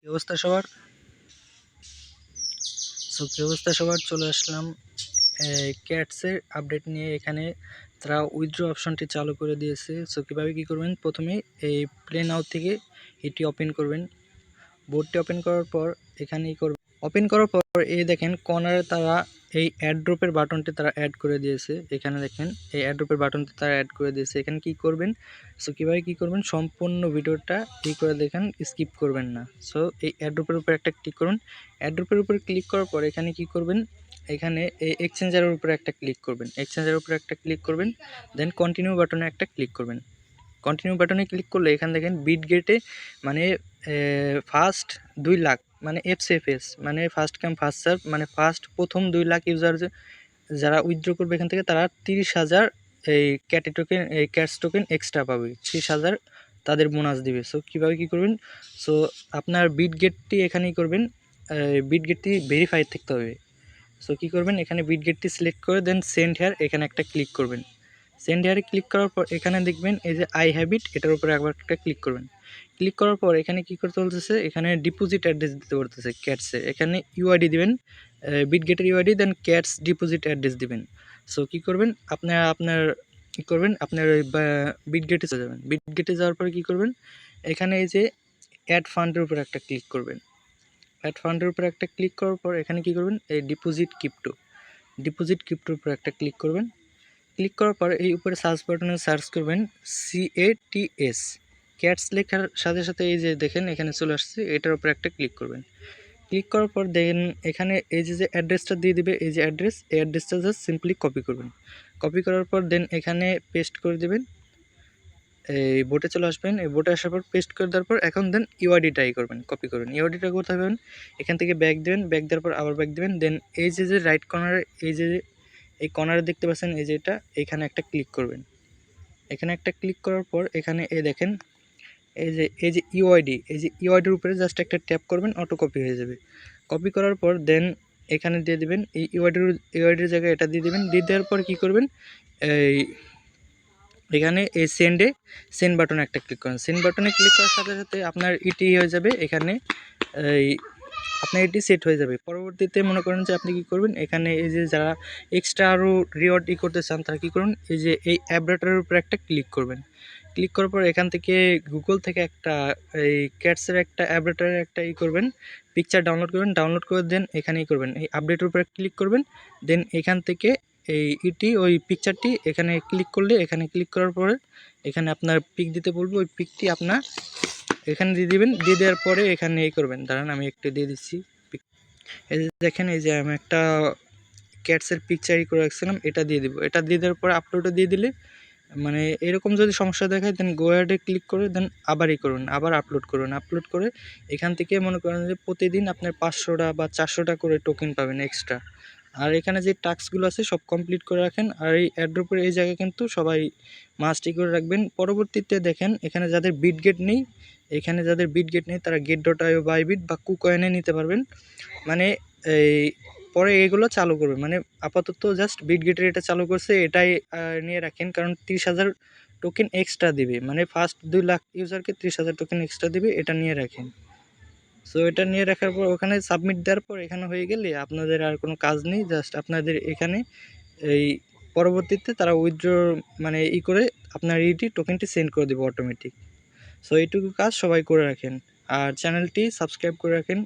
কি অবস্থা সবার? কি অবস্থা সবার? চলে আসলাম ক্যাটসের আপডেট নিয়ে। এখানে তারা উইথড্র অপশনটি চালু করে দিয়েছে। কীভাবে কী করবেন, প্রথমে এই প্লে নাও থেকে এটি ওপেন করবেন। বোর্ডটি ওপেন করার পর এখানে ওপেন করার পর এই দেখেন কর্নারে তারা এই অ্যাড্রপের বাটনটি তারা অ্যাড করে দিয়েছে। এখানে দেখেন এই অ্যাড্রপের বাটনটি তারা অ্যাড করে দিয়েছে। এখানে কি করবেন, কীভাবে কী করবেন, সম্পূর্ণ ভিডিওটা করে দেখেন, স্কিপ করবেন না। এই অ্যাড্রপের উপর একটা ক্লিক করুন। অ্যাড্রপের উপর ক্লিক করার পর এখানে কি করবেন, এখানে এই এক্সচেঞ্জারের উপরে একটা ক্লিক করবেন। এক্সচেঞ্জারের উপরে একটা ক্লিক করবেন, দেন কন্টিনিউ বাটনে একটা ক্লিক করবেন। কন্টিনিউ বাটনে ক্লিক করলে এখানে দেখেন বিটগেটে মানে ফার্স্ট 2 লাখ মানে এফসিএফএস মানে ফার্স্ট কাম ফার্স্ট সার্ভ, মানে প্রথম 2 লাখ ইউজার যারা উইথড্র করবে এখান থেকে তারা 30,000 এই ক্যাটস টোকেন এক্সট্রা পাবে। 30,000 তাদের বোনাস দিবে। কীভাবে কী করবেন, আপনার বিটগেটটি এখানেই করবেন। বিটগেটটি ভেরিফাইড থাকতে হবে। কী করবেন, এখানে বিটগেটটি সিলেক্ট করে দেন সেন্ড হেয়ার এখানে একটা ক্লিক করবেন। সেন্ড হেয়ারে ক্লিক করার পর এখানে দেখবেন এই যে আই হ্যাভ ইট, এটার উপরে একবার একটা ক্লিক করবেন। ক্লিক করার পর এখানে কি করতে বলতেছে, এখানে ডিপোজিট অ্যাড্রেস দিতে বলতেছে ক্যাটসে। এখানে ইউআইডি দিবেন, বিটগেটের ইউআইডি, দেন ক্যাটস ডিপোজিট অ্যাড্রেস দিবেন। কী করবেন, আপনার বিটগেটে চলে যাবেন। বিটগেটে যাওয়ার পরে কী করবেন, এখানে এই যে অ্যাড ফান্ডের উপর একটা ক্লিক করবেন। অ্যাড ফান্ডের উপর একটা ক্লিক করার পর এখানে কি করবেন, এই ডিপোজিট ক্রিপ্টোর উপর একটা ক্লিক করবেন। ক্লিক করার পর এই উপরে সার্চ বাটনে সার্চ করবেন CATS, ক্যাটস লেখার সাথে সাথে এই যে দেখেন এখানে চলে আসছে, এটার উপর একটা ক্লিক করবেন। ক্লিক করার পর দেখেন এখানে এই যে অ্যাড্রেসটা দিয়ে দিবে, এই যে অ্যাড্রেস, এই অ্যাড্রেসটা জাস্ট সিম্পলি কপি করবেন। কপি করার পর দেন এখানে পেস্ট করে দেবেন। এই বোটে চলে আসবেন। এই বোটে আসার পর পেস্ট করে দেওয়ার পর এখন দেন ইউআইডিটাই করবেন, কপি করবেন। ইউআইডিটা কোথায় পাবেন, এখান থেকে ব্যাক দেবেন। ব্যাক দেওয়ার পর আবার ব্যাক দেবেন। দেন এই যে রাইট কর্নারে এই কর্নারে দেখতে পাচ্ছেন এই যে এটা, এখানে একটা ক্লিক করবেন। এখানে একটা ক্লিক করার পর এখানে এই দেখেন এই যে ইউআইডি, এই যে ইউআইডির উপরে জাস্ট একটা ট্যাপ করবেন, অটো কপি হয়ে যাবে। কপি করার পর দেন এখানে দিয়ে দিবেন এই ইউআইডির জায়গায় এটা দিয়ে দিবেন। দিয়ে দেওয়ার পর কী করবেন, এই এখানে এই সেন্ড বাটনে একটা ক্লিক করেন। সেন্ড বাটনে ক্লিক করার সাথে সাথে আপনার ইটি হয়ে যাবে, এখানে এই আপনার এটি সেট হয়ে যাবে। পরবর্তীতে মনে করেন যে আপনি কী করবেন, এখানে এই যে যারা এক্সট্রা আরও রিওয়ার্ড করতে চান তারা কী করুন, এই যে এই অ্যাভ্রাটারের উপরে একটা ক্লিক করবেন। ক্লিক করার পর এখান থেকে গুগল থেকে একটা এই ক্যাটসের একটা অ্যাভ্রাটারের একটা করবেন, পিকচার ডাউনলোড করবেন। ডাউনলোড করে দেন এখানেই করবেন, এই আপডেটের উপরে ক্লিক করবেন। দেন এখান থেকে ওই পিকচারটি এখানে ক্লিক করলে, এখানে ক্লিক করার পরে এখানে আপনার পিক দিতে বলবো, ওই পিকটি আপনার এখানে দিয়ে দিবেন। দিয়ে দেওয়ার পরে এখানে করবেন, দাঁড়ান আমি একটা দিয়ে দিচ্ছি। এই যে দেখেন এই যে আমি একটা ক্যাটসের পিকচার করে রাখছিলাম, এটা দিয়ে দিব। এটা দিয়ে দেওয়ার পরে আপলোডে দিয়ে দিলে মানে এরকম যদি সমস্যা দেখায় দেন গো অ্যাডে ক্লিক করে দেন আবারই করুন, আবার আপলোড করুন। আপলোড করে এখান থেকে মনে করেন যে প্রতিদিন আপনার 500টা বা 400টা করে টোকেন পাবেন এক্সট্রা। আর এখানে যে টাস্কগুলো আছে সব কমপ্লিট করে রাখেন। আর এই অ্যাড্রপের এই জায়গায় কিন্তু সবাই মাস্টই করে রাখবেন। পরবর্তীতে দেখেন এখানে যাদের বিটগেট নেই, তারা get.io, বাইবিট বা কুকয়েনে নিতে পারবেন। মানে এই পরে এগুলো চালু করবে, মানে আপাতত জাস্ট বিটগেটের এটা চালু করছে, এটাই নিয়ে রাখেন। কারণ 30,000 টোকেন এক্সট্রা দিবে, মানে ফার্স্ট 2 লাখ ইউজারকে 30,000 টোকেন এক্সট্রা দিবে, এটা নিয়ে রাখেন। এটা নিয়ে রাখার পর ওখানে সাবমিট দেওয়ার পর এখানে হয়ে গেলে আপনাদের আর কোনো কাজ নেই। জাস্ট আপনাদের এখানে এই পরবর্তীতে তারা উইথড্র মানে করে আপনার টোকেনটি সেন্ড করে দেবে অটোমেটিক। এইটুকু কাজ সবাই করে রাখেন আর চ্যানেলটি সাবস্ক্রাইব করে রাখেন।